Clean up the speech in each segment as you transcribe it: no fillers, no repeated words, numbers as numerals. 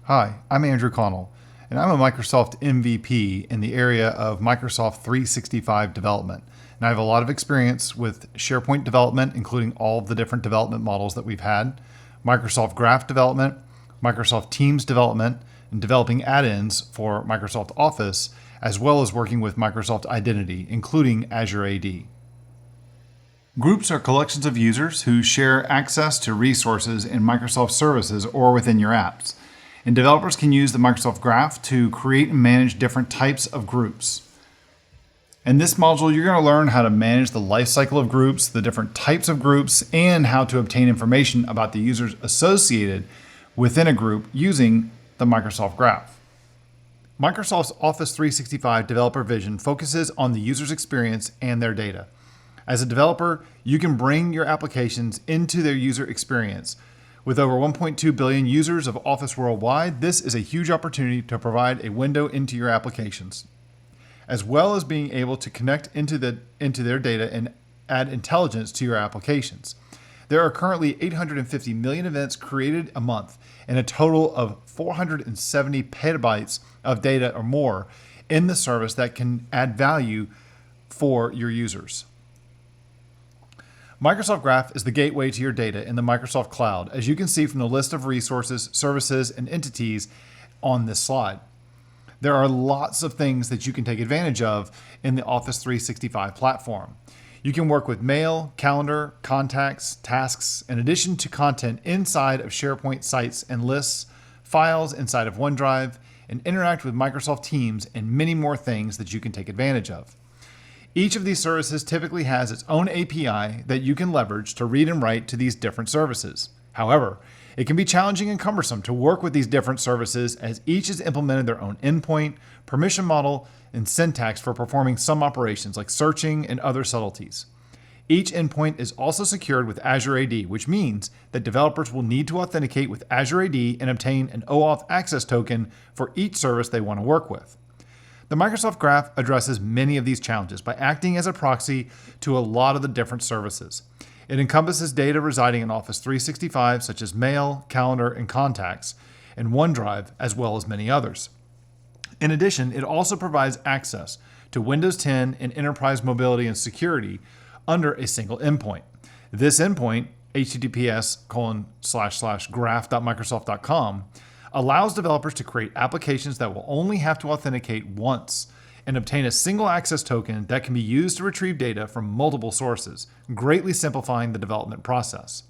Hi, I'm Andrew Connell, and I'm a Microsoft MVP in the area of Microsoft 365 development. And I have a lot of experience with SharePoint development, including all of the different development models that we've had, Microsoft Graph development, Microsoft Teams development, and developing add-ins for Microsoft Office, as well as working with Microsoft Identity, including Azure AD. Groups are collections of users who share access to resources in Microsoft services or within your apps. And developers can use the Microsoft Graph to create and manage different types of groups. In this module, you're going to learn how to manage the lifecycle of groups, the different types of groups, and how to obtain information about the users associated within a group using the Microsoft Graph. Microsoft's Office 365 developer vision focuses on the user's experience and their data. As a developer, you can bring your applications into their user experience. With over 1.2 billion users of Office worldwide, this is a huge opportunity to provide a window into your applications, as well as being able to connect into their data and add intelligence to your applications. There are currently 850 million events created a month and a total of 470 petabytes of data or more in the service that can add value for your users. Microsoft Graph is the gateway to your data in the Microsoft Cloud, as you can see from the list of resources, services, and entities on this slide. There are lots of things that you can take advantage of in the Office 365 platform. You can work with mail, calendar, contacts, tasks, in addition to content inside of SharePoint sites and lists, files inside of OneDrive, and interact with Microsoft Teams and many more things that you can take advantage of. Each of these services typically has its own API that you can leverage to read and write to these different services. However, it can be challenging and cumbersome to work with these different services as each has implemented their own endpoint, permission model, and syntax for performing some operations like searching and other subtleties. Each endpoint is also secured with Azure AD, which means that developers will need to authenticate with Azure AD and obtain an OAuth access token for each service they want to work with. The Microsoft Graph addresses many of these challenges by acting as a proxy to a lot of the different services. It encompasses data residing in Office 365, such as mail, calendar, and contacts, and OneDrive, as well as many others. In addition, it also provides access to Windows 10 and enterprise mobility and security under a single endpoint. This endpoint, https://graph.microsoft.com, allows developers to create applications that will only have to authenticate once and obtain a single access token that can be used to retrieve data from multiple sources, greatly simplifying the development process.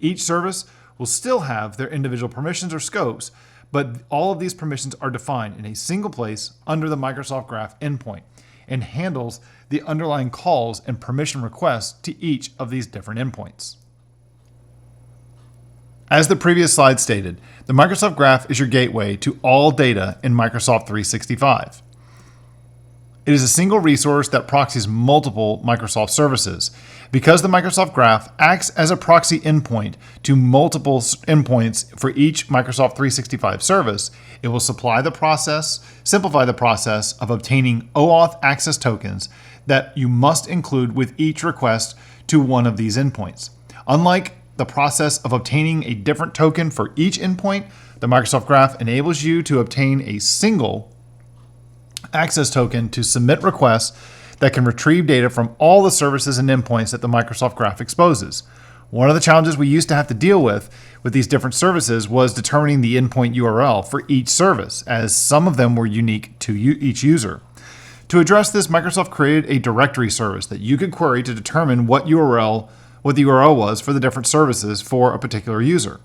Each service will still have their individual permissions or scopes, but all of these permissions are defined in a single place under the Microsoft Graph endpoint and handles the underlying calls and permission requests to each of these different endpoints. As the previous slide stated, the Microsoft Graph is your gateway to all data in Microsoft 365. It is a single resource that proxies multiple Microsoft services. Because the Microsoft Graph acts as a proxy endpoint to multiple endpoints for each Microsoft 365 service, it will simplify the process of obtaining OAuth access tokens that you must include with each request to one of these endpoints. Unlike the process of obtaining a different token for each endpoint, the Microsoft Graph enables you to obtain a single access token to submit requests that can retrieve data from all the services and endpoints that the Microsoft Graph exposes. One of the challenges we used to have to deal with these different services was determining the endpoint URL for each service, as some of them were unique to each user. To address this, Microsoft created a directory service that you could query to determine what the URL was for the different services for a particular user.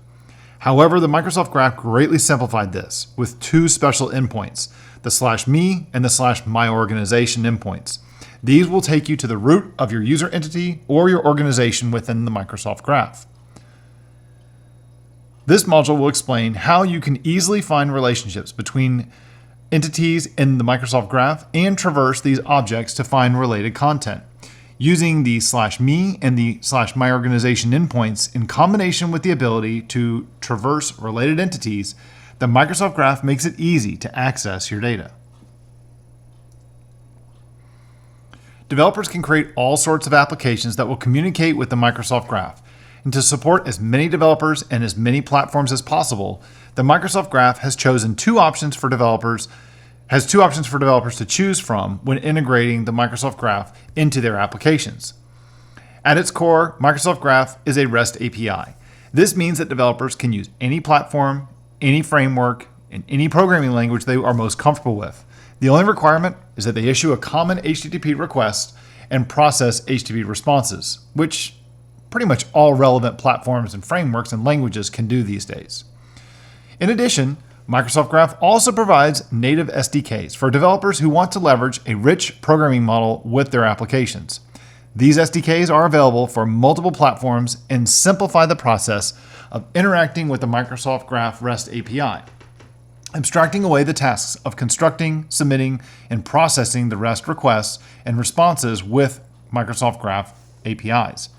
However, the Microsoft Graph greatly simplified this with two special endpoints, the /me and the /myorganization endpoints. These will take you to the root of your user entity or your organization within the Microsoft Graph. This module will explain how you can easily find relationships between entities in the Microsoft Graph and traverse these objects to find related content. Using the /me and the /myorganization endpoints in combination with the ability to traverse related entities, the Microsoft Graph makes it easy to access your data. Developers can create all sorts of applications that will communicate with the Microsoft Graph. And to support as many developers and as many platforms as possible, the Microsoft Graph has two options for developers to choose from when integrating the Microsoft Graph into their applications. At its core, Microsoft Graph is a REST API. This means that developers can use any platform, any framework, and any programming language they are most comfortable with. The only requirement is that they issue a common HTTP request and process HTTP responses, which pretty much all relevant platforms and frameworks and languages can do these days. In addition, Microsoft Graph also provides native SDKs for developers who want to leverage a rich programming model with their applications. These SDKs are available for multiple platforms and simplify the process of interacting with the Microsoft Graph REST API, abstracting away the tasks of constructing, submitting, and processing the REST requests and responses with Microsoft Graph APIs.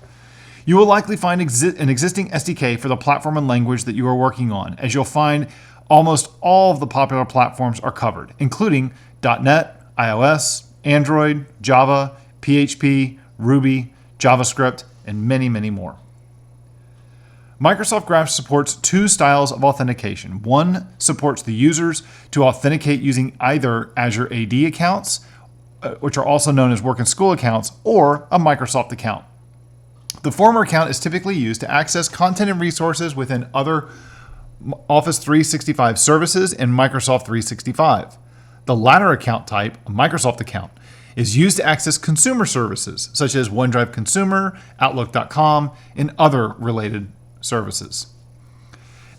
You will likely find an existing SDK for the platform and language that you are working on, as you'll find almost all of the popular platforms are covered, including .NET, iOS, Android, Java, PHP, Ruby, JavaScript, and many, many more. Microsoft Graph supports two styles of authentication. One supports the users to authenticate using either Azure AD accounts, which are also known as work and school accounts, or a Microsoft account. The former account is typically used to access content and resources within other Office 365 services and Microsoft 365. The latter account type, a Microsoft account, is used to access consumer services such as OneDrive Consumer, Outlook.com, and other related services.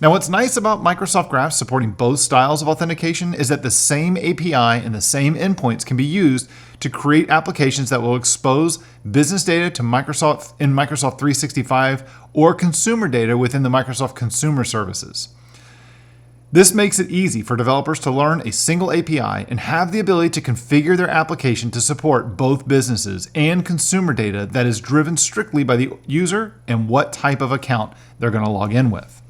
Now, what's nice about Microsoft Graph supporting both styles of authentication is that the same API and the same endpoints can be used to create applications that will expose business data to Microsoft in Microsoft 365 or consumer data within the Microsoft Consumer Services. This makes it easy for developers to learn a single API and have the ability to configure their application to support both businesses and consumer data that is driven strictly by the user and what type of account they're going to log in with.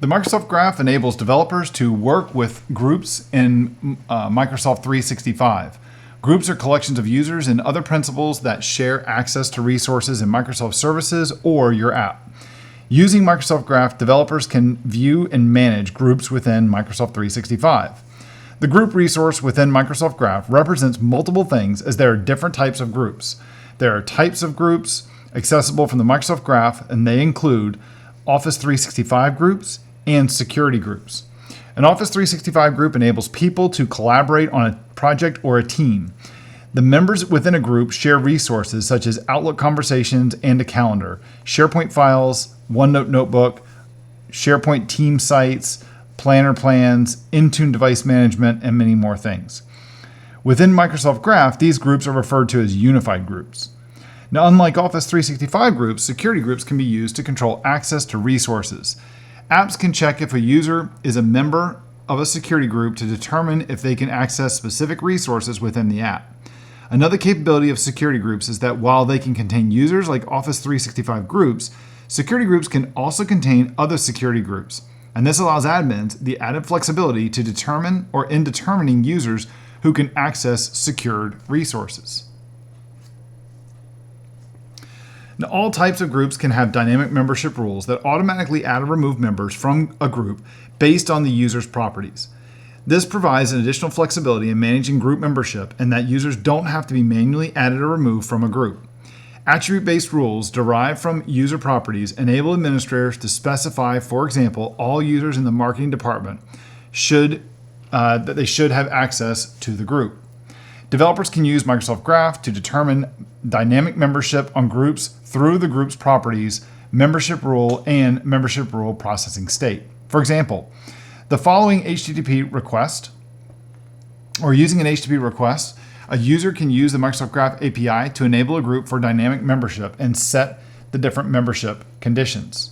The Microsoft Graph enables developers to work with groups in Microsoft 365. Groups are collections of users and other principals that share access to resources in Microsoft services or your app. Using Microsoft Graph, developers can view and manage groups within Microsoft 365. The group resource within Microsoft Graph represents multiple things, as there are different types of groups. There are types of groups accessible from the Microsoft Graph, and they include Office 365 groups and security groups. An Office 365 group enables people to collaborate on a project or a team. The members within a group share resources such as Outlook conversations and a calendar, SharePoint files, OneNote notebook, SharePoint team sites, planner plans, Intune device management, and many more things. Within Microsoft Graph, these groups are referred to as unified groups. Now, unlike Office 365 groups, security groups can be used to control access to resources. Apps can check if a user is a member of a security group to determine if they can access specific resources within the app. Another capability of security groups is that while they can contain users like Office 365 groups, security groups can also contain other security groups. And this allows admins the added flexibility to determine or in determining users who can access secured resources. Now, all types of groups can have dynamic membership rules that automatically add or remove members from a group based on the user's properties. This provides an additional flexibility in managing group membership and that users don't have to be manually added or removed from a group. Attribute-based rules derived from user properties enable administrators to specify, for example, all users in the marketing department that they should have access to the group. Developers can use Microsoft Graph to determine dynamic membership on groups through the group's properties, membership rule, and membership rule processing state. For example, the following HTTP request, or using an HTTP request, a user can use the Microsoft Graph API to enable a group for dynamic membership and set the different membership conditions.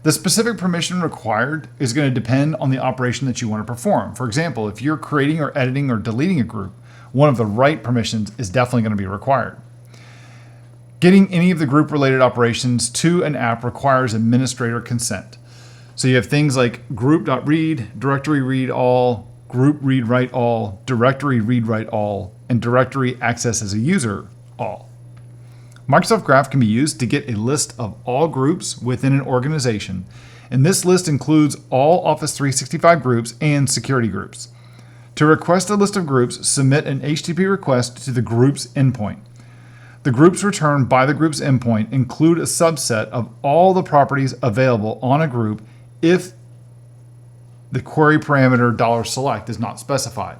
The specific permission required is going to depend on the operation that you want to perform. For example, if you're creating or editing or deleting a group, one of the right permissions is definitely going to be required. Getting any of the group-related operations to an app requires administrator consent. So you have things like group.read, directory read all, group read write all, directory read write all, and directory access as a user all. Microsoft Graph can be used to get a list of all groups within an organization, and this list includes all Office 365 groups and security groups. To request a list of groups, submit an HTTP request to the group's endpoint. The groups returned by the group's endpoint include a subset of all the properties available on a group if the query parameter $select is not specified.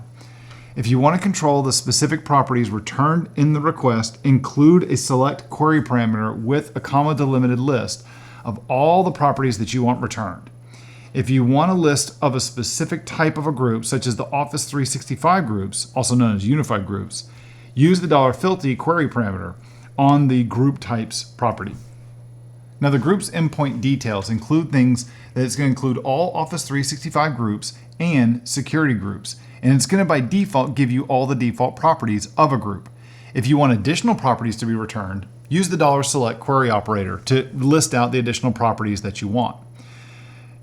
If you want to control the specific properties returned in the request, include a select query parameter with a comma delimited list of all the properties that you want returned. If you want a list of a specific type of a group, such as the Office 365 groups, also known as unified groups, use the $filthy query parameter on the group types property. Now, the group's endpoint details include things that it's going to include all Office 365 groups and security groups, and it's going to by default give you all the default properties of a group. If you want additional properties to be returned, use the $select query operator to list out the additional properties that you want.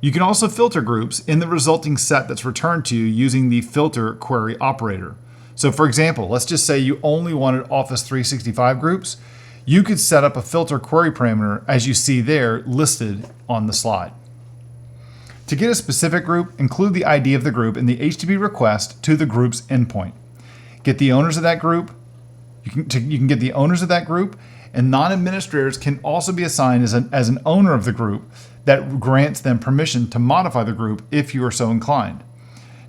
You can also filter groups in the resulting set that's returned to you using the filter query operator. So for example, let's just say you only wanted Office 365 groups. You could set up a filter query parameter as you see there listed on the slide. To get a specific group, include the ID of the group in the HTTP request to the group's endpoint. Get the owners of that group. You can get the owners of that group, and non-administrators can also be assigned as an owner of the group that grants them permission to modify the group if you are so inclined.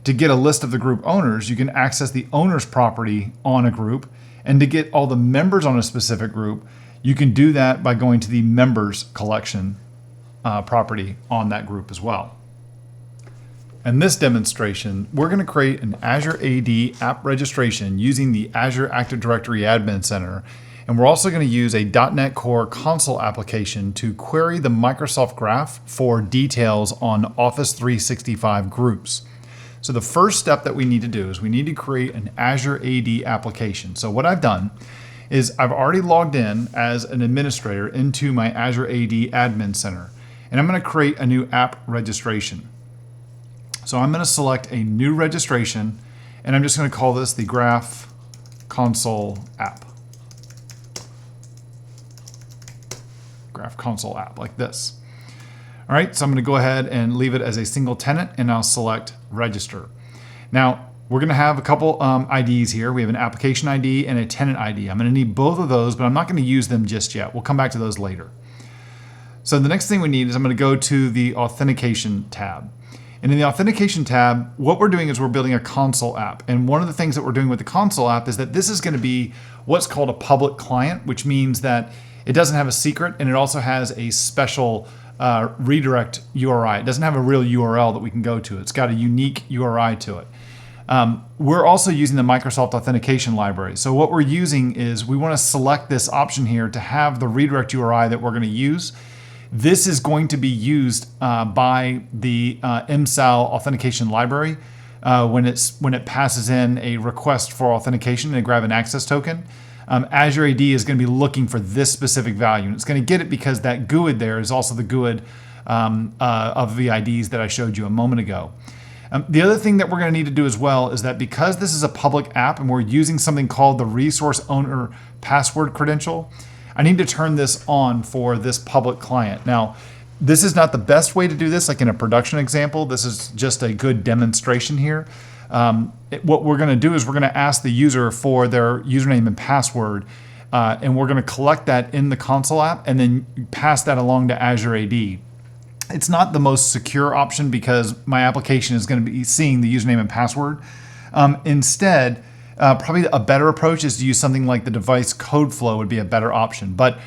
To get a list of the group owners, you can access the owner's property on a group, and to get all the members on a specific group, you can do that by going to the members collection property on that group as well. In this demonstration, we're going to create an Azure AD app registration using the Azure Active Directory Admin Center, and we're also going to use a .NET Core console application to query the Microsoft Graph for details on Office 365 groups. So the first step that we need to do is we need to create an Azure AD application. So what I've done is I've already logged in as an administrator into my Azure AD Admin Center, and I'm going to create a new app registration. So I'm going to select a new registration, and I'm just going to call this the Graph Console app. Graph Console app, like this. All right, so I'm going to go ahead and leave it as a single tenant, and I'll select register. Now, we're going to have a couple IDs here. We have an application ID and a tenant ID. I'm going to need both of those, but I'm not going to use them just yet. We'll come back to those later. So the next thing we need is I'm going to go to the Authentication tab. And in the Authentication tab, what we're doing is we're building a console app. And one of the things that we're doing with the console app is that this is going to be what's called a public client, which means that it doesn't have a secret, and it also has a special redirect URI. It doesn't have a real URL that we can go to. It's got a unique URI to it. We're also using the Microsoft Authentication library. So what we're using is we want to select this option here to have the redirect URI that we're going to use. This is going to be used by the MSAL authentication library when it passes in a request for authentication and grab an access token. Azure AD is going to be looking for this specific value, and it's going to get it because that GUID there is also the GUID of the IDs that I showed you a moment ago. The other thing that we're going to need to do as well is that because this is a public app and we're using something called the resource owner password credential, I need to turn this on for this public client. Now, this is not the best way to do this, like in a production example. This is just a good demonstration here. What we're going to do is we're going to ask the user for their username and password, and we're going to collect that in the console app and then pass that along to Azure AD. It's not the most secure option because my application is going to be seeing the username and password. Instead, probably a better approach is to use something like the device code flow would be a better option. But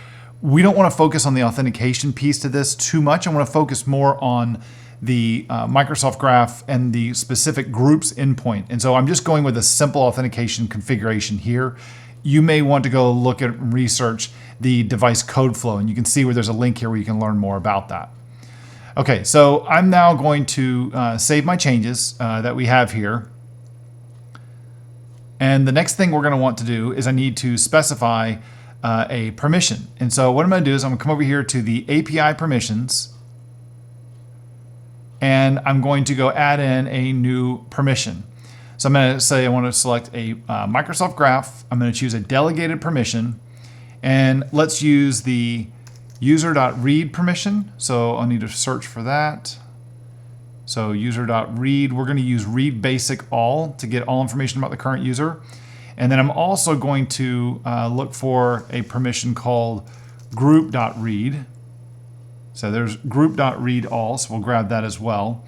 we don't want to focus on the authentication piece to this too much. I want to focus more on the Microsoft Graph and the specific groups endpoint. And so I'm just going with a simple authentication configuration here. You may want to go look at and research the device code flow, and you can see where there's a link here where you can learn more about that. Okay, so I'm now going to save my changes that we have here. And the next thing we're going to want to do is I need to specify a permission. And so what I'm going to do is I'm going to come over here to the API permissions, and I'm going to go add in a new permission. So I'm going to say I want to select a Microsoft Graph. I'm going to choose a delegated permission, And let's use the user.read permission. So I'll need to search for that. So user.read, we're going to use read basic all to get all information about the current user. And then I'm also going to look for a permission called group.read. So there's group.read all, so we'll grab that as well.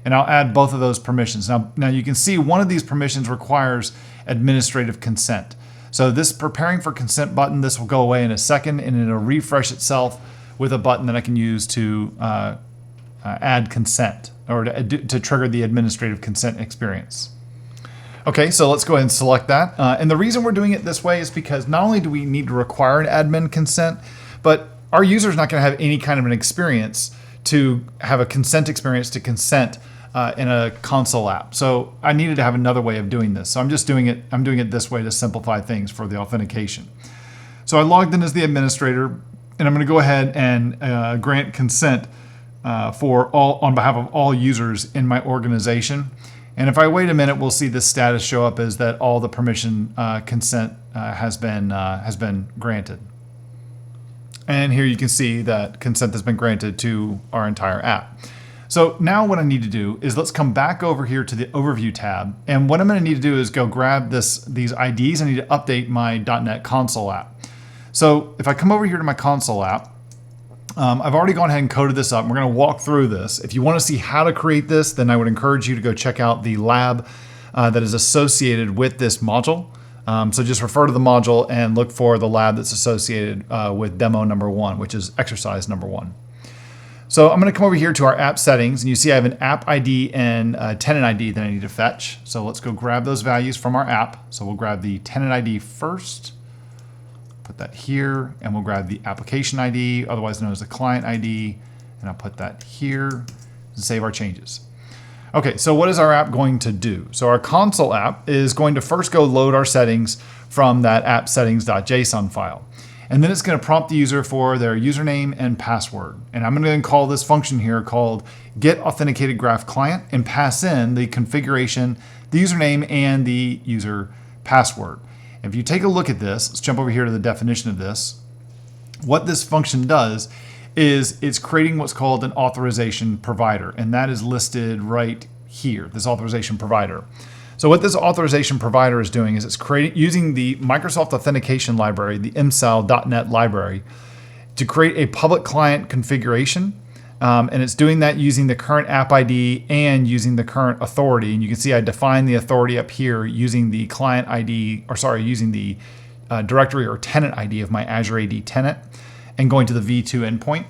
And I'll add both of those permissions. Now you can see one of these permissions requires administrative consent. So this preparing for consent button, this will go away in a second, and it'll refresh itself with a button that I can use to add consent, or to trigger the administrative consent experience. Okay, so let's go ahead and select that. And the reason we're doing it this way is because not only do we need to require an admin consent, but our user is not going to have any kind of an experience to have a consent experience to consent in a console app. So I needed to have another way of doing this. So I'm doing it this way to simplify things for the authentication. So I logged in as the administrator, and I'm going to go ahead and grant consent on behalf of all users in my organization. And if I wait a minute, we'll see the status show up as that all the permission consent has been granted. And here you can see that consent has been granted to our entire app. So now what I need to do is let's come back over here to the Overview tab. And what I'm going to need to do is go grab these IDs. I need to update my .NET Console app. So if I come over here to my console app, I've already gone ahead and coded this up. We're going to walk through this. If you want to see how to create this, then I would encourage you to go check out the lab that is associated with this module. So just refer to the module and look for the lab that's associated with demo number 1, which is exercise number 1. So I'm going to come over here to our app settings, and you see I have an app ID and a tenant ID that I need to fetch. So let's go grab those values from our app. So we'll grab the tenant ID first, put that here, and we'll grab the application ID, otherwise known as the client ID, and I'll put that here and save our changes. Okay, so what is our app going to do? So our console app is going to first go load our settings from that app settings.json file. And then it's going to prompt the user for their username and password. And I'm going to call this function here called get authenticated graph client and pass in the configuration, the username, and the user password. If you take a look at this, let's jump over here to the definition of this. What this function does is it's creating what's called an authorization provider, and that is listed right here, this authorization provider. So what this authorization provider is doing is it's using the Microsoft Authentication library, the msal.net library, to create a public client configuration. And it's doing that using the current app ID and using the current authority. And you can see I define the authority up here using the client ID, using the directory or tenant ID of my Azure AD tenant and going to the v2 endpoint.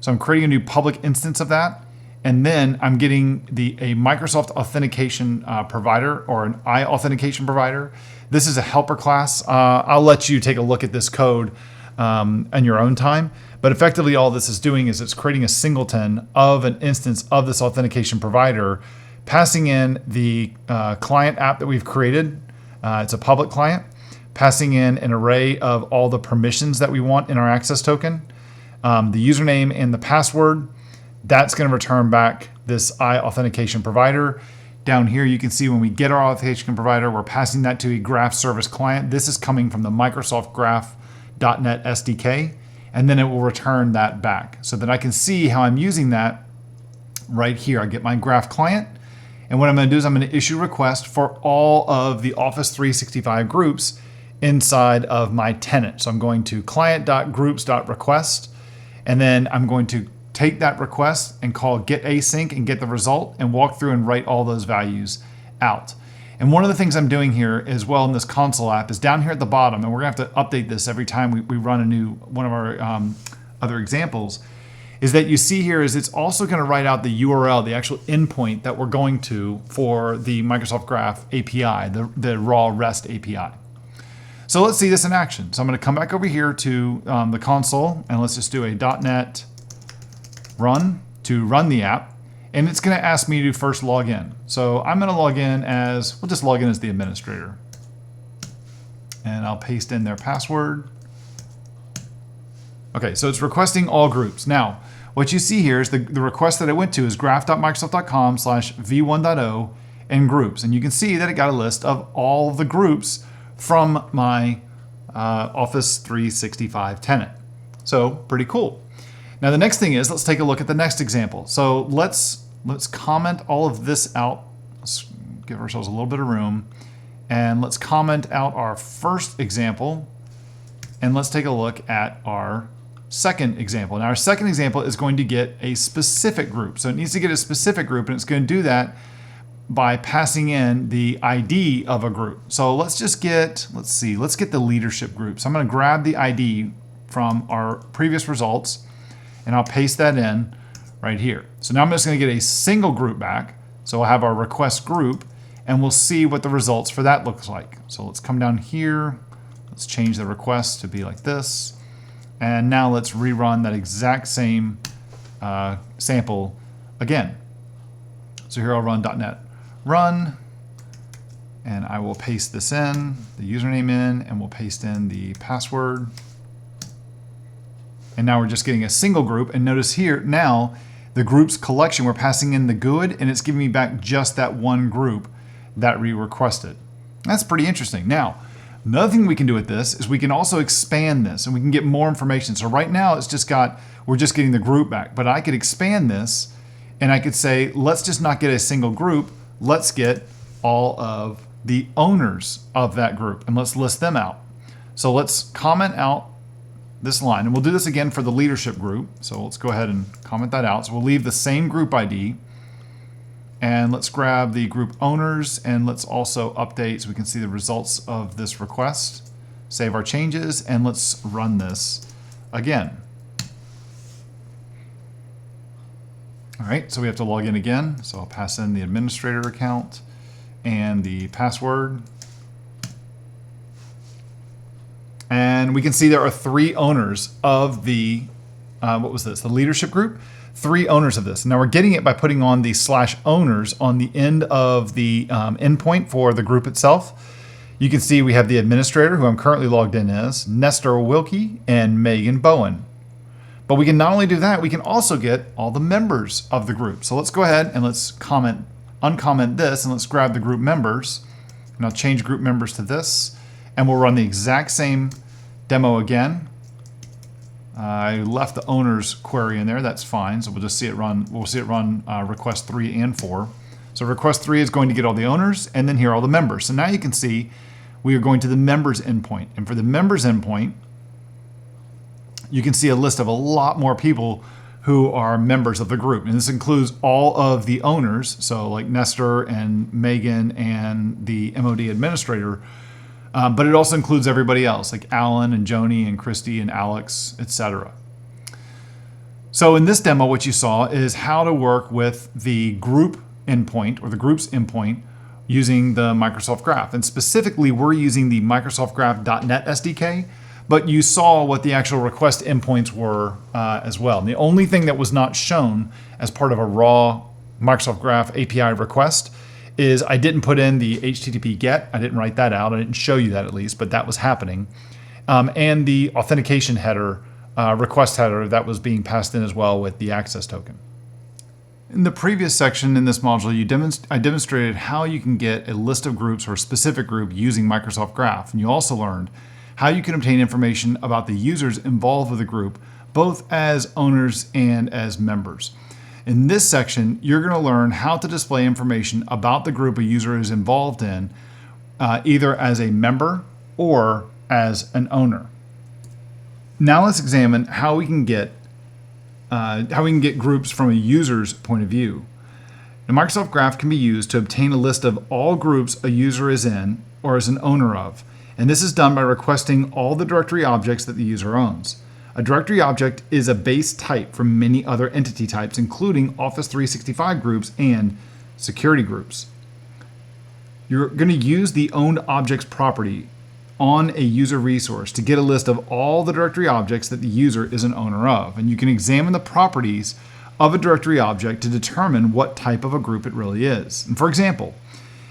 So I'm creating a new public instance of that. And then I'm getting a Microsoft Authentication provider, or an authentication provider. This is a helper class. I'll let you take a look at this code in your own time. But effectively all this is doing is it's creating a singleton of an instance of this authentication provider, passing in the client app that we've created. It's a public client, passing in an array of all the permissions that we want in our access token, the username and the password. That's going to return back this authentication provider. Down here, you can see when we get our authentication provider, we're passing that to a graph service client. This is coming from the Microsoft Graph .NET SDK, and then it will return that back so that I can see how I'm using that right here. I get my graph client, and what I'm going to do is I'm going to issue a request for all of the Office 365 groups inside of my tenant. So I'm going to client.groups.request, and then I'm going to take that request and call get async and get the result and walk through and write all those values out. And one of the things I'm doing here as well in this console app is down here at the bottom, and we're gonna have to update this every time we run one of our other examples, is that you see here is it's also gonna write out the URL, the actual endpoint that we're going to for the Microsoft Graph API, the raw REST API. So let's see this in action. So I'm gonna come back over here to the console, and let's just do a .NET run to run the app, and it's going to ask me to first log in. So I'm going to log in we'll just log in as the administrator, and I'll paste in their password. Okay, so it's requesting all groups. Now, what you see here is the request that I went to is graph.microsoft.com/v1.0 and groups, and you can see that it got a list of all the groups from my Office 365 tenant. So pretty cool. Now the next thing is, let's take a look at the next example. So let's comment all of this out. Let's give ourselves a little bit of room. And let's comment out our first example. And let's take a look at our second example. Now our second example is going to get a specific group. So it needs to get a specific group, and it's going to do that by passing in the ID of a group. So let's get the leadership group. So I'm going to grab the ID from our previous results, and I'll paste that in right here. So now I'm just going to get a single group back. So we'll have our request group, and we'll see what the results for that looks like. So let's come down here. Let's change the request to be like this. And now let's rerun that exact same sample again. So here I'll run .NET run, and I will paste this in, the username in, and we'll paste in the password. And now we're just getting a single group. And notice here now the groups collection, we're passing in the GUID, and it's giving me back just that one group that we requested. That's pretty interesting. Now, another thing we can do with this is we can also expand this, and we can get more information. So right now we're just getting the group back, but I could expand this, and I could say, let's just not get a single group. Let's get all of the owners of that group, and let's list them out. So let's comment out this line, and we'll do this again for the leadership group. So let's go ahead and comment that out. So we'll leave the same group ID, and let's grab the group owners, and let's also update so we can see the results of this request. Save our changes, and let's run this again. All right, so we have to log in again. So I'll pass in the administrator account and the password. And we can see there are 3 owners of the, the leadership group. 3 owners of this. Now we're getting it by putting on the /owners on the end of the endpoint for the group itself. You can see we have the administrator, who I'm currently logged in as, Nestor Wilkie, and Megan Bowen. But we can not only do that, we can also get all the members of the group. So let's go ahead and let's uncomment this, and let's grab the group members. And I'll change group members to this, and we'll run the exact same demo again. I left the owners query in there. That's fine. So we'll just see it run. We'll see it run request 3 and 4. So request 3 is going to get all the owners, and then here are all the members. So now you can see we are going to the members endpoint. And for the members endpoint, you can see a list of a lot more people who are members of the group. And this includes all of the owners. So like Nestor and Megan and the MOD administrator. But it also includes everybody else, like Alan and Joni and Christy and Alex, etc. So in this demo, what you saw is how to work with the group endpoint, or the groups endpoint, using the Microsoft Graph. And specifically, we're using the Microsoft Graph .NET SDK, but you saw what the actual request endpoints were as well. And the only thing that was not shown as part of a raw Microsoft Graph API request is I didn't put in the HTTP GET. I didn't write that out. I didn't show you that at least, but that was happening. And the authentication header, request header, that was being passed in as well with the access token. In the previous section in this module, I demonstrated how you can get a list of groups or a specific group using Microsoft Graph. And you also learned how you can obtain information about the users involved with the group, both as owners and as members. In this section, you're going to learn how to display information about the group a user is involved in, either as a member or as an owner. Now let's examine how we can get groups from a user's point of view. The Microsoft Graph can be used to obtain a list of all groups a user is in or is an owner of. And this is done by requesting all the directory objects that the user owns. A directory object is a base type for many other entity types, including Office 365 groups and security groups. You're going to use the owned objects property on a user resource to get a list of all the directory objects that the user is an owner of. And you can examine the properties of a directory object to determine what type of a group it really is. And for example,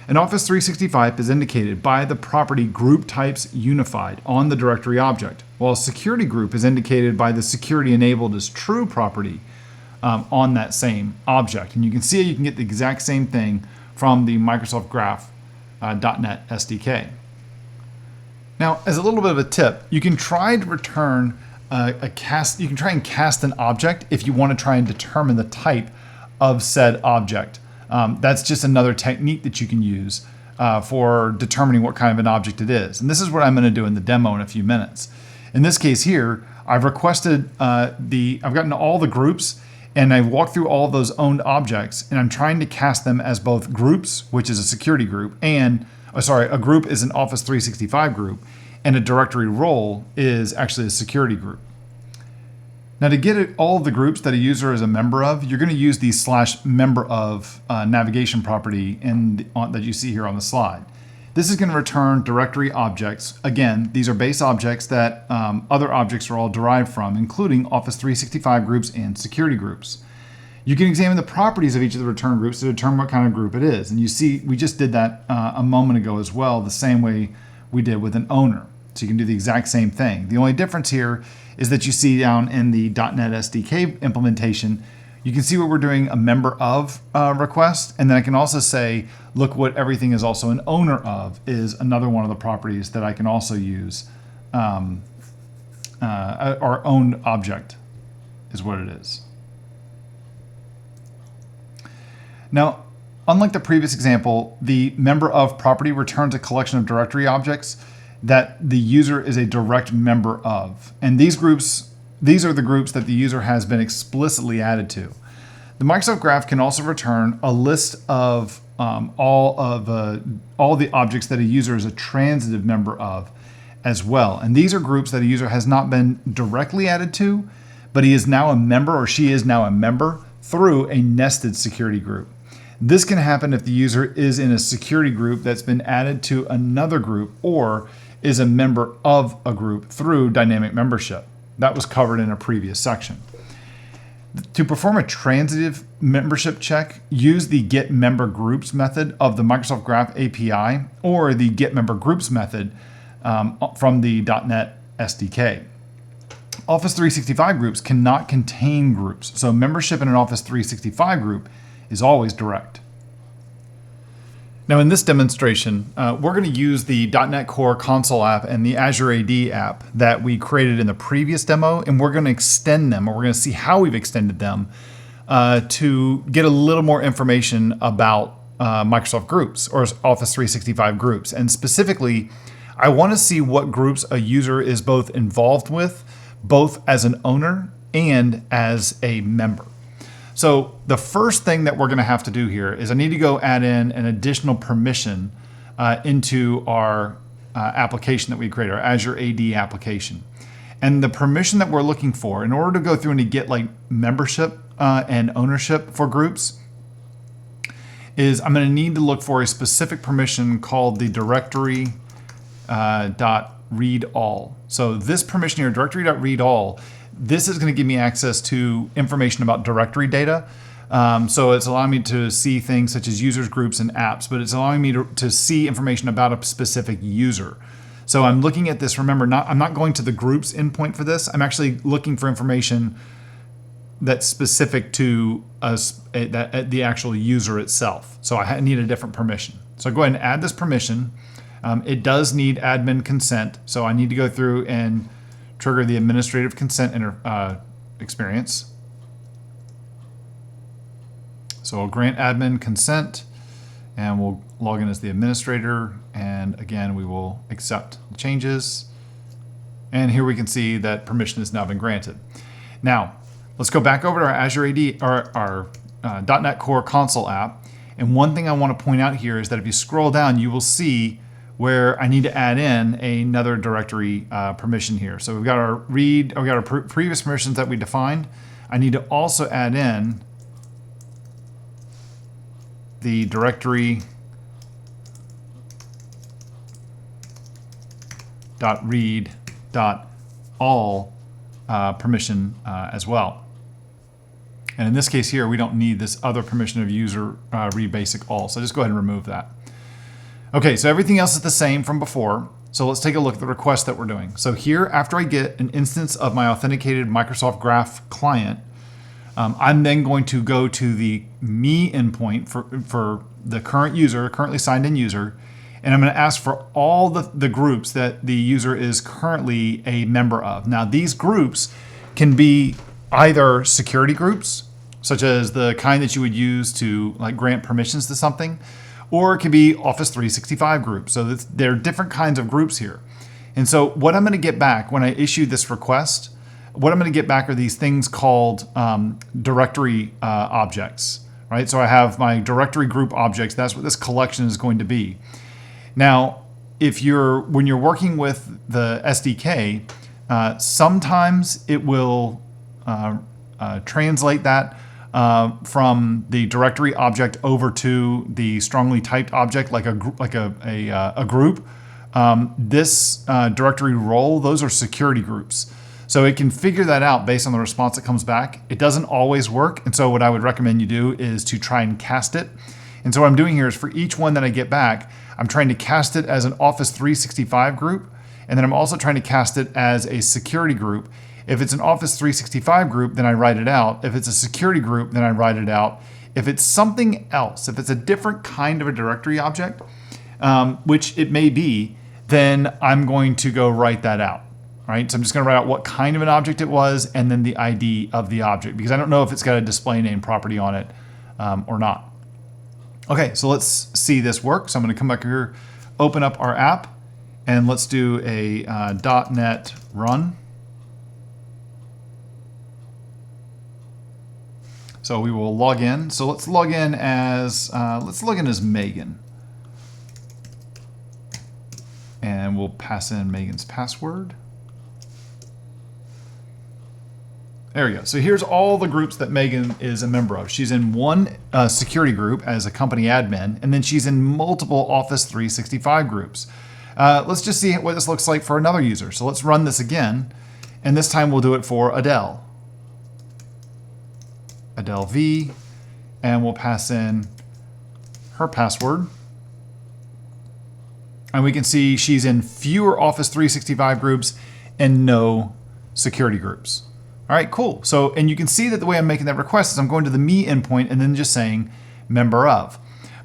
an Office 365 is indicated by the property group types unified on the directory object, while a security group is indicated by the security enabled as true property on that same object. And you can see you can get the exact same thing from the Microsoft Graph .NET SDK. Now, as a little bit of a tip, you can try to return you can try and cast an object if you want to try and determine the type of said object. That's just another technique that you can use for determining what kind of an object it is. And this is what I'm going to do in the demo in a few minutes. In this case here, I've requested I've gotten all the groups, and I've walked through all of those owned objects, and I'm trying to cast them as both groups, which is a security group, and a group is an Office 365 group, and a directory role is actually a security group. Now, to get all of the groups that a user is a member of, you're going to use the /memberof navigation property that you see here on the slide. This is going to return directory objects. Again, these are base objects that other objects are all derived from, including Office 365 groups and security groups. You can examine the properties of each of the return groups to determine what kind of group it is. And you see, we just did that a moment ago as well, the same way we did with an owner. So you can do the exact same thing. The only difference here is that you see down in the .NET SDK implementation, you can see what we're doing a member of request. And then I can also say, look what everything is also an owner of is another one of the properties that I can also use. Our owned object is what it is. Now, unlike the previous example, the member of property returns a collection of directory objects that the user is a direct member of. And these are the groups that the user has been explicitly added to. The Microsoft Graph can also return a list of all the objects that a user is a transitive member of as well. And these are groups that a user has not been directly added to, but he is now a member, or she is now a member, through a nested security group. This can happen if the user is in a security group that's been added to another group, or is a member of a group through dynamic membership. That was covered in a previous section. To perform a transitive membership check, use the getMemberGroups method of the Microsoft Graph API, or the getMemberGroups method from the .NET SDK. Office 365 groups cannot contain groups, so membership in an Office 365 group is always direct. Now, in this demonstration, we're going to use the .NET Core console app and the Azure AD app that we created in the previous demo, and we're going to extend them, or we're going to see how we've extended them to get a little more information about Microsoft Groups or Office 365 groups. And specifically, I want to see what groups a user is both involved with, both as an owner and as a member. So the first thing that we're going to have to do here is I need to go add in an additional permission into our application that we created, our Azure AD application. And the permission that we're looking for, in order to go through and to get like membership and ownership for groups, is I'm going to need to look for a specific permission called the directory .read all. So this permission here, directory.read all, this is going to give me access to information about directory data. So it's allowing me to see things such as users, groups, and apps, but it's allowing me to see information about a specific user. So I'm looking at this, remember, I'm not going to the groups endpoint for this. I'm actually looking for information that's specific to the actual user itself. So I need a different permission. So go ahead and add this permission. It does need admin consent. So I need to go through and trigger the administrative consent experience. So I'll grant admin consent, and we'll log in as the administrator. And again, we will accept the changes. And here we can see that permission has now been granted. Now, let's go back over to our Azure AD, or our .NET Core console app. And one thing I want to point out here is that if you scroll down, you will see where I need to add in another directory permission here. So we've got our previous permissions that we defined. I need to also add in the directory .read .all permission as well. And in this case here, we don't need this other permission of user read basic all. So just go ahead and remove that. Okay, so everything else is the same from before. So let's take a look at the request that we're doing. So here, after I get an instance of my authenticated Microsoft Graph client, I'm then going to go to the me endpoint for the currently signed in user, And I'm going to ask for all the groups that the user is currently a member of. Now, these groups can be either security groups, such as the kind that you would use to like grant permissions to something, or it can be Office 365 groups. So there are different kinds of groups here. And so what I'm going to get back when I issue this request, what I'm going to get back are these things called directory objects, right? So I have my directory group objects. That's what this collection is going to be. Now, when you're working with the SDK, sometimes it will translate that from the directory object over to the strongly typed object, like a group. This directory role, those are security groups. So it can figure that out based on the response that comes back. It doesn't always work. And so what I would recommend you do is to try and cast it. And so what I'm doing here is for each one that I get back, I'm trying to cast it as an Office 365 group. And then I'm also trying to cast it as a security group. If it's an Office 365 group, then I write it out. If it's a security group, then I write it out. If it's something else, if it's a different kind of a directory object, which it may be, then I'm going to go write that out. Right? So I'm just going to write out what kind of an object it was and then the ID of the object, because I don't know if it's got a display name property on it or not. Okay, so let's see this work. So I'm going to come back here, open up our app, and let's do a .NET run. So we will log in. So let's log in as Megan, and we'll pass in Megan's password. There we go. So here's all the groups that Megan is a member of. She's in one security group as a company admin, and then she's in multiple Office 365 groups. Let's just see what this looks like for another user. So let's run this again, and this time we'll do it for Adele. Adele V, and we'll pass in her password. And we can see she's in fewer Office 365 groups and no security groups. All right, cool. So, and you can see that the way I'm making that request is I'm going to the me endpoint and then just saying member of.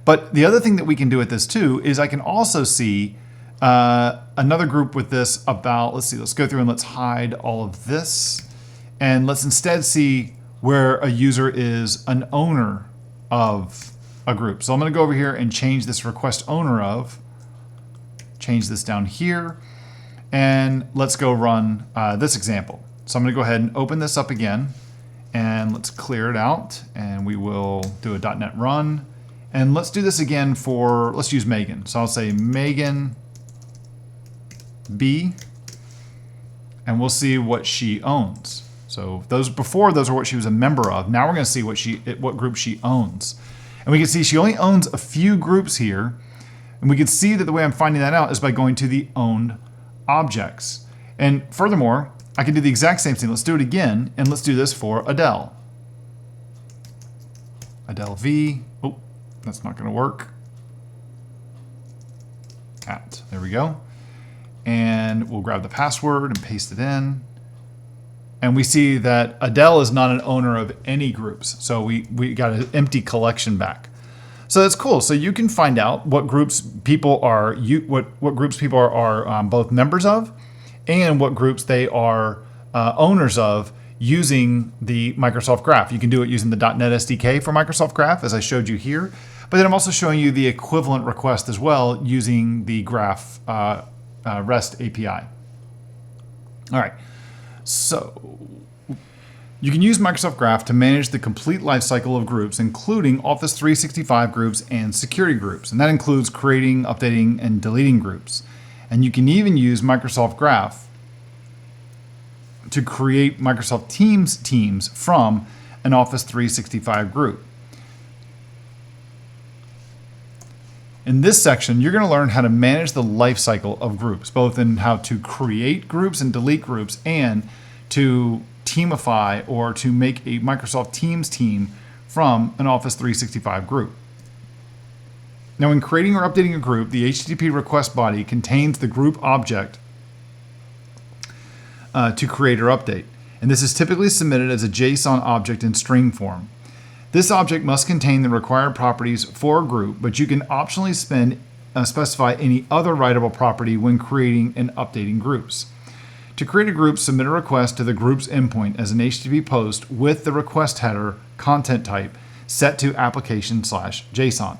But the other thing that we can do with this too is I can also see another group with this about, let's go through and let's hide all of this. And let's instead see where a user is an owner of a group. So I'm going to go over here and change this request owner of, change this down here, and let's go run this example. So I'm going to go ahead and open this up again, and let's clear it out, and we will do a .NET run. And let's do this again for, let's use Megan. So I'll say Megan B, and we'll see what she owns. So those are what she was a member of. Now we're going to see what group she owns. And we can see she only owns a few groups here. And we can see that the way I'm finding that out is by going to the owned objects. And furthermore, I can do the exact same thing. Let's do it again, and let's do this for Adele. Adele V. Oh, that's not going to work. There we go. And we'll grab the password and paste it in. And we see that Adele is not an owner of any groups. So we got an empty collection back. So that's cool. So you can find out what groups people are both members of, and what groups they are owners of using the Microsoft Graph. You can do it using the .NET SDK for Microsoft Graph, as I showed you here. But then I'm also showing you the equivalent request as well using the Graph REST API. All right. So you can use Microsoft Graph to manage the complete lifecycle of groups, including Office 365 groups and security groups. And that includes creating, updating, and deleting groups. And you can even use Microsoft Graph to create Microsoft teams from an Office 365 group. In this section, you're going to learn how to manage the lifecycle of groups, both in how to create groups and delete groups, and to teamify or to make a Microsoft Teams team from an Office 365 group. Now, when creating or updating a group, the HTTP request body contains the group object to create or update. And this is typically submitted as a JSON object in string form. This object must contain the required properties for a group, but you can optionally specify any other writable property when creating and updating groups. To create a group, submit a request to the group's endpoint as an HTTP post with the request header content type set to application/JSON.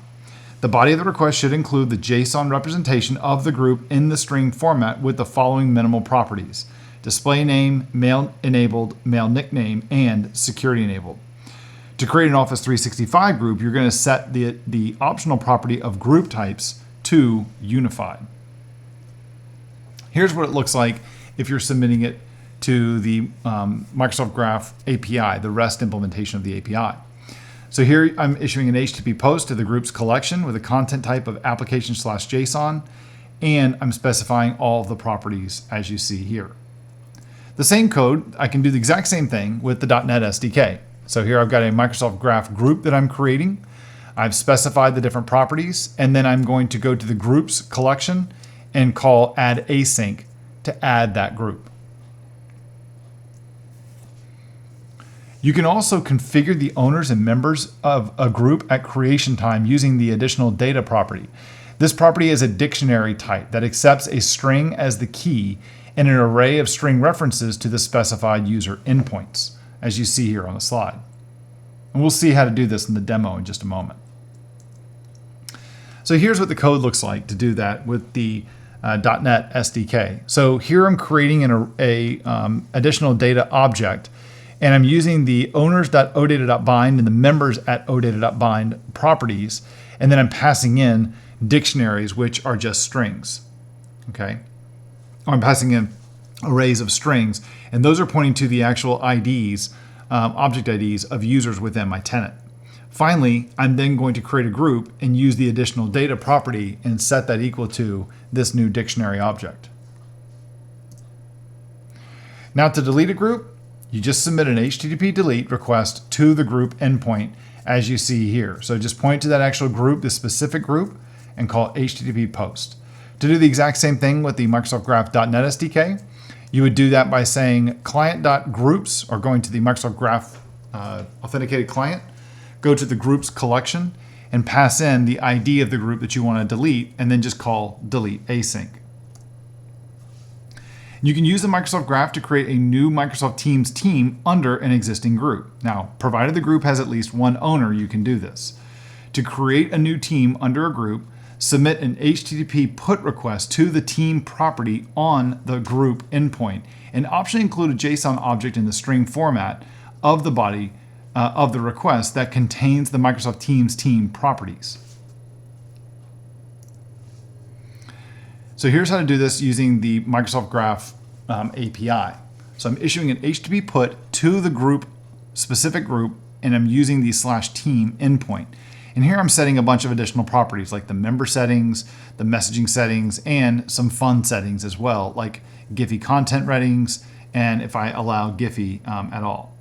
The body of the request should include the JSON representation of the group in the string format with the following minimal properties: display name, mail enabled, mail nickname, and security enabled. To create an Office 365 group, you're going to set the optional property of group types to unified. Here's what it looks like if you're submitting it to the Microsoft Graph API, the REST implementation of the API. So here I'm issuing an HTTP post to the group's collection with a content type of application/JSON, and I'm specifying all of the properties as you see here. The same code, I can do the exact same thing with the .NET SDK. So here I've got a Microsoft Graph group that I'm creating. I've specified the different properties, and then I'm going to go to the groups collection and call add async to add that group. You can also configure the owners and members of a group at creation time using the additional data property. This property is a dictionary type that accepts a string as the key and an array of string references to the specified user endpoints, as you see here on the slide. And we'll see how to do this in the demo in just a moment. So here's what the code looks like to do that with the .NET SDK. So here I'm creating an additional data object, and I'm using the owners.odata.bind and the members.odata.bind properties, and then I'm passing in dictionaries, which are just strings. Okay, I'm passing in arrays of strings, and those are pointing to the actual IDs, object IDs of users within my tenant. Finally, I'm then going to create a group and use the additional data property and set that equal to this new dictionary object. Now to delete a group, you just submit an HTTP delete request to the group endpoint as you see here. So just point to that actual group, the specific group, and call HTTP post. To do the exact same thing with the Microsoft Graph .NET SDK, you would do that by saying client.groups, or going to the Microsoft Graph authenticated client, go to the groups collection and pass in the ID of the group that you want to delete, and then just call delete async. You can use the Microsoft Graph to create a new Microsoft Teams team under an existing group. Now, provided the group has at least one owner, you can do this. To create a new team under a group, submit an HTTP put request to the team property on the group endpoint, and optionally include a JSON object in the string format of the body of the request that contains the Microsoft Teams team properties. So here's how to do this using the Microsoft Graph API. So I'm issuing an HTTP put to the group, specific group, and I'm using the /team endpoint. And here I'm setting a bunch of additional properties like the member settings, the messaging settings, and some fun settings as well, like Giphy content settings, and if I allow Giphy at all.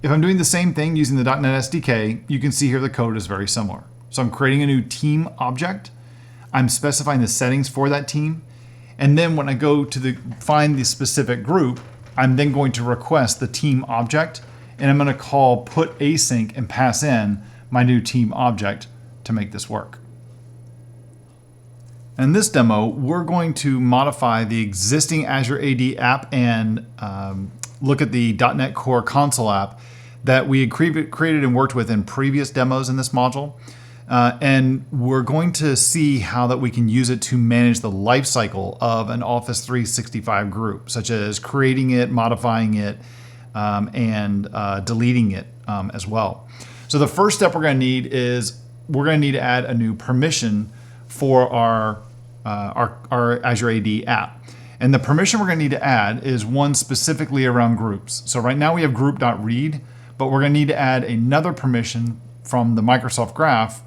If I'm doing the same thing using the .NET SDK, you can see here the code is very similar. So I'm creating a new team object. I'm specifying the settings for that team. And then when I go to find the specific group, I'm then going to request the team object, and I'm going to call put async and pass in my new team object to make this work. In this demo, we're going to modify the existing Azure AD app and look at the .NET Core console app that we had created and worked with in previous demos in this module. And we're going to see how that we can use it to manage the lifecycle of an Office 365 group, such as creating it, modifying it, and deleting it as well. So the first step we're going to need is we're going to need to add a new permission for our Azure AD app. And the permission we're going to need to add is one specifically around groups. So right now we have group.read, but we're going to need to add another permission from the Microsoft Graph,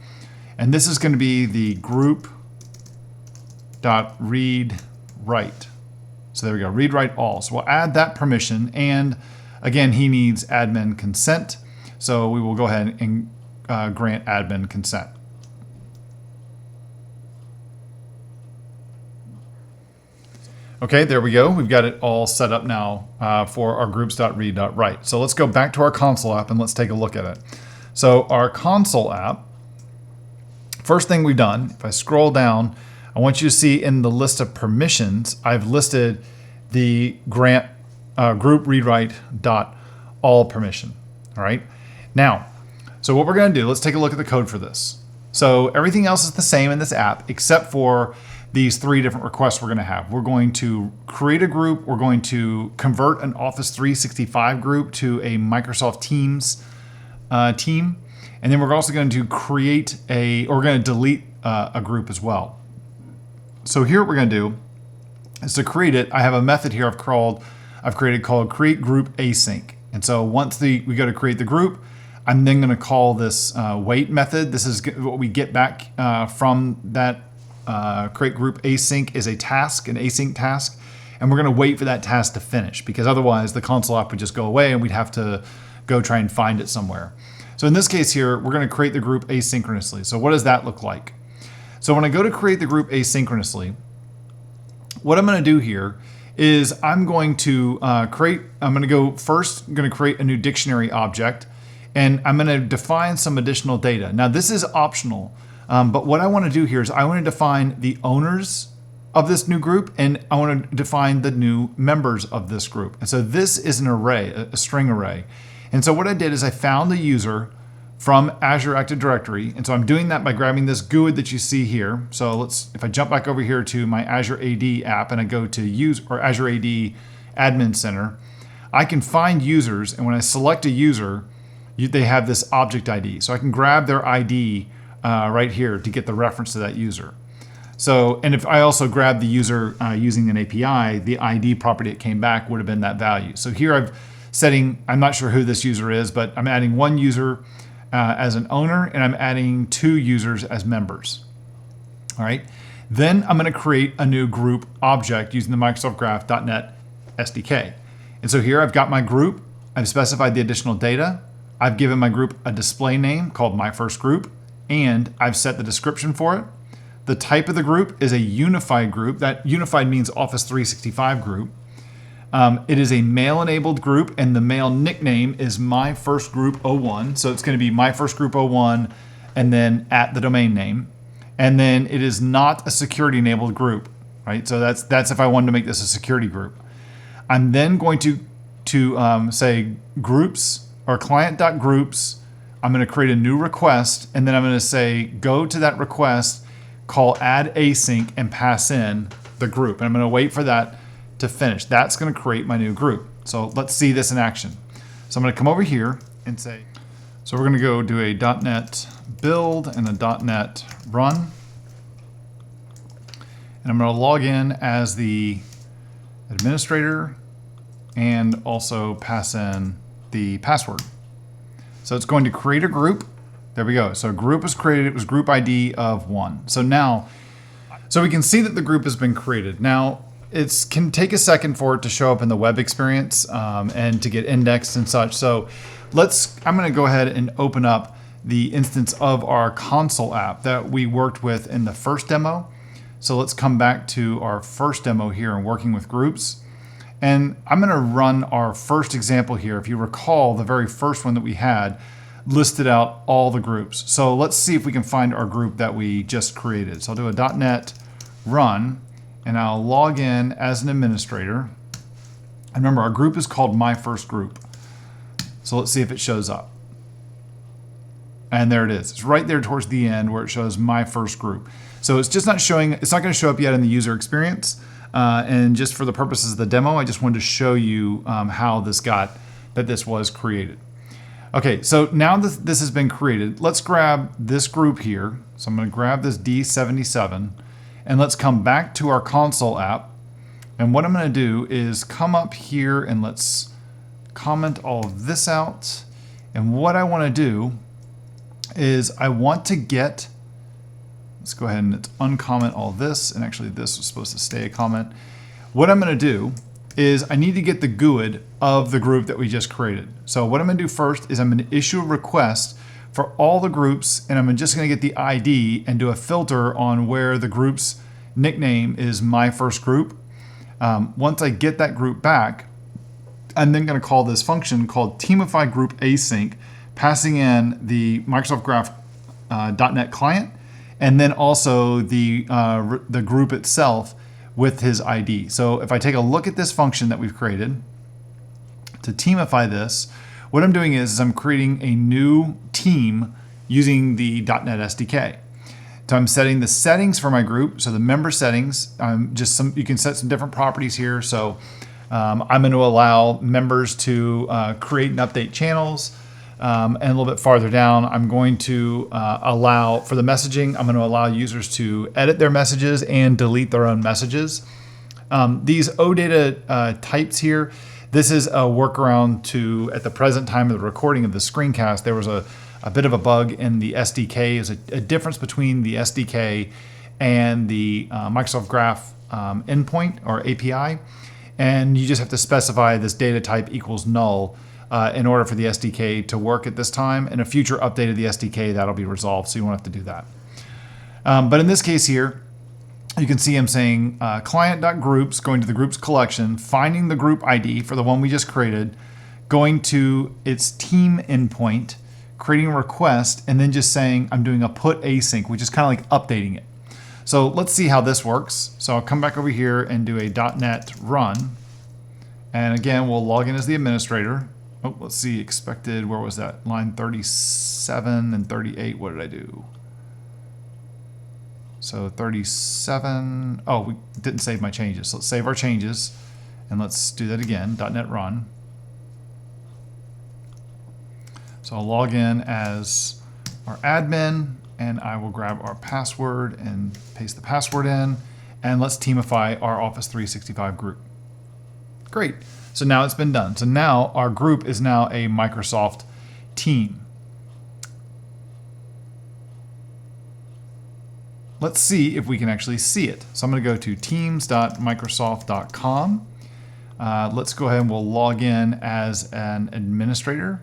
and this is going to be the group.read_write. So there we go, read, write, all. So we'll add that permission, and again, he needs admin consent. So we will go ahead and grant admin consent. Okay, there we go. We've got it all set up now for our groups.read.write. So let's go back to our console app and let's take a look at it. So our console app First thing we've done, if I scroll down, I want you to see in the list of permissions, I've listed the grant group readwrite dot all permission. All right. Now, so what we're going to do, let's take a look at the code for this. So everything else is the same in this app except for these 3 different requests we're going to have. We're going to create a group. We're going to convert an Office 365 group to a Microsoft Teams team. And then we're also going to create we're going to delete a group as well. So here what we're going to do is to create it. I have a method here I've created called create group async. And so once we go to create the group, I'm then going to call this wait method. This is what we get back from that create group async is a task, an async task. And we're going to wait for that task to finish because otherwise the console app would just go away and we'd have to go try and find it somewhere. So in this case here, we're going to create the group asynchronously. So what does that look like? So when I go to create the group asynchronously, what I'm going to do here is I'm going to create a new dictionary object, and I'm going to define some additional data. Now this is optional, but what I want to do here is I want to define the owners of this new group, and I want to define the new members of this group. And so this is an array, a string array. And so what I did is I found the user from Azure Active Directory. And so I'm doing that by grabbing this GUID that you see here. So if I jump back over here to my Azure AD app and I go to Azure AD Admin Center, I can find users. And when I select a user, they have this object ID. So I can grab their ID right here to get the reference to that user. So, and if I also grab the user using an API, the ID property that came back would have been that value. So here I'm not sure who this user is, but I'm adding 1 user as an owner, and I'm adding 2 users as members. All right. Then I'm going to create a new group object using the Microsoft Graph .NET SDK. And so here I've got my group. I've specified the additional data. I've given my group a display name called My First Group, and I've set the description for it. The type of the group is a unified group. That unified means Office 365 group. It is a mail-enabled group, and the mail nickname is My First Group 01. So it's going to be My First Group 01 and then at the domain name. And then it is not a security-enabled group, right? So that's if I wanted to make this a security group. I'm then going to say groups or client.groups. I'm going to create a new request, and then I'm going to say go to that request, call add async, and pass in the group. And I'm going to wait for that to finish. That's going to create my new group. So let's see this in action. So I'm going to come over here and say, so we're going to go do a .NET build and a .NET run. And I'm going to log in as the administrator and also pass in the password. So it's going to create a group. There we go. So a group was created. It was group ID of 1. So now, so we can see that the group has been created. Now, it can take a second for it to show up in the web experience and to get indexed and such. So I'm going to go ahead and open up the instance of our console app that we worked with in the first demo. So let's come back to our first demo here and working with groups. And I'm going to run our first example here. If you recall, the very first one that we had listed out all the groups. So let's see if we can find our group that we just created. So I'll do a .NET run. And I'll log in as an administrator. And remember, our group is called My First Group. So let's see if it shows up. And there it is. It's right there towards the end where it shows My First Group. So it's just not showing, it's not going to show up yet in the user experience. And just for the purposes of the demo, I just wanted to show you how this was created. Okay, so now this has been created. Let's grab this group here. So I'm going to grab this D77. And let's come back to our console app. And what I'm going to do is come up here and let's comment all of this out. And what I want to do is I want to get, let's go ahead and uncomment all this. And actually this was supposed to stay a comment. What I'm going to do is I need to get the GUID of the group that we just created. So what I'm going to do first is I'm going to issue a request for all the groups, and I'm just going to get the ID and do a filter on where the group's nickname is My First Group. Once I get that group back, I'm then going to call this function called Teamify Group Async, passing in the Microsoft Graph .NET client and then also the group itself with his ID. So if I take a look at this function that we've created to teamify this, what I'm doing is I'm creating a new team using the .NET SDK. So I'm setting the settings for my group. So the member settings, you can set some different properties here. So I'm going to allow members to create and update channels. And a little bit farther down, I'm going to allow, for the messaging, I'm going to allow users to edit their messages and delete their own messages. These OData types here, this is a workaround to, at the present time of the recording of the screencast, there was a bit of a bug in the SDK. Is a difference between the SDK and the Microsoft Graph endpoint or API. And you just have to specify this data type equals null in order for the SDK to work at this time. In a future update of the SDK, that'll be resolved, so you won't have to do that. But in this case here, you can see I'm saying client.groups, going to the groups collection, finding the group ID for the one we just created, going to its team endpoint, creating a request, and then just saying I'm doing a put async, which is kind of like updating it. So let's see how this works. So I'll come back over here and do a .NET run. And again, we'll log in as the administrator. Oh, let's see, expected, where was that? Line 37 and 38, what did I do? So 37, oh, we didn't save my changes. So let's save our changes and let's do that again, .NET run. So I'll log in as our admin and I will grab our password and paste the password in, and let's teamify our Office 365 group. Great, so now it's been done. So now our group is now a Microsoft team. Let's see if we can actually see it. So I'm going to go to teams.microsoft.com. Let's go ahead and we'll log in as an administrator.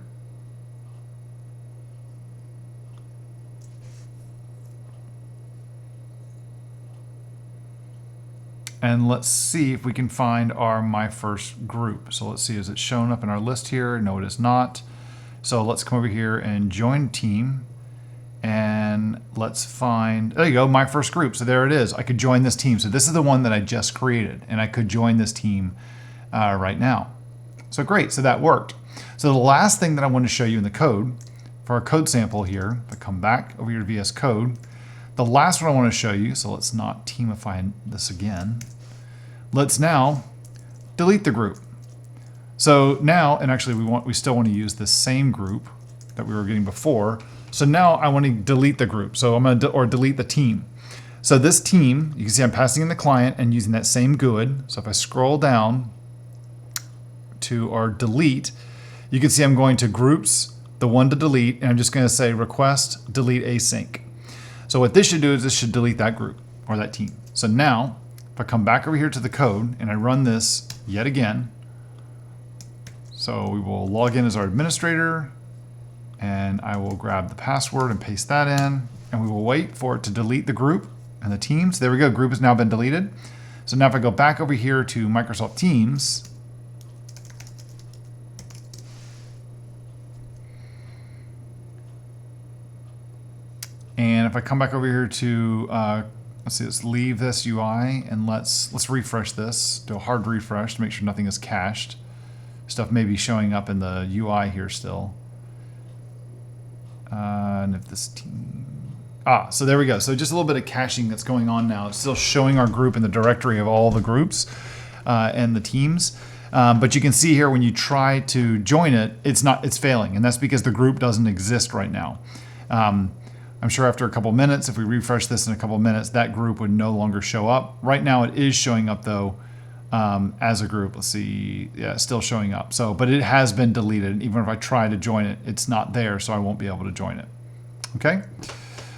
And let's see if we can find our My First group. So let's see, is it showing up in our list here? No, it is not. So let's come over here and join team. And let's find, there you go, My First group. So there it is. I could join this team. So this is the one that I just created, and I could join this team right now. So great, so that worked. So the last thing that I want to show you in the code, for our code sample here, if I come back over here to VS Code, the last one I want to show you, so let's not teamify this again. Let's now delete the group. So now, and actually we still want to use the same group that we were getting before. So now I want to delete the group. So I'm going to, delete the team. So this team, you can see I'm passing in the client and using that same GUID. So if I scroll down to our delete, you can see I'm going to groups, the one to delete, and I'm just going to say request delete async. So what this should do is this should delete that group or that team. So now, if I come back over here to the code and I run this yet again, so we will log in as our administrator and I will grab the password and paste that in, and we will wait for it to delete the group and the teams. There we go, group has now been deleted. So now if I go back over here to Microsoft Teams, and if I come back over here to, let's see, let's leave this UI and let's refresh this, do a hard refresh to make sure nothing is cached. Stuff may be showing up in the UI here still. And if this team, so there we go. So just a little bit of caching that's going on now. It's still showing our group in the directory of all the groups and the teams. But you can see here when you try to join it, it's failing. And that's because the group doesn't exist right now. I'm sure after a couple minutes, if we refresh this in a couple minutes, that group would no longer show up. Right now it is showing up though as a group. Let's see, yeah, it's still showing up. So, but it has been deleted. Even if I try to join it, it's not there, so I won't be able to join it. Okay?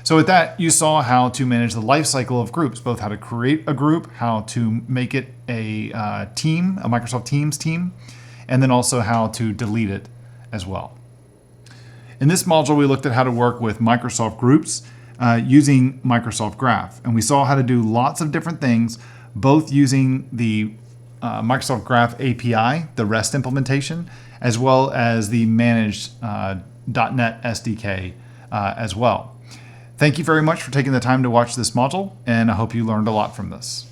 So with that, you saw how to manage the life cycle of groups, both how to create a group, how to make it a team, a Microsoft Teams team, and then also how to delete it as well. In this module, we looked at how to work with Microsoft Groups using Microsoft Graph. And we saw how to do lots of different things, both using the Microsoft Graph API, the REST implementation, as well as the managed .NET SDK as well. Thank you very much for taking the time to watch this module, and I hope you learned a lot from this.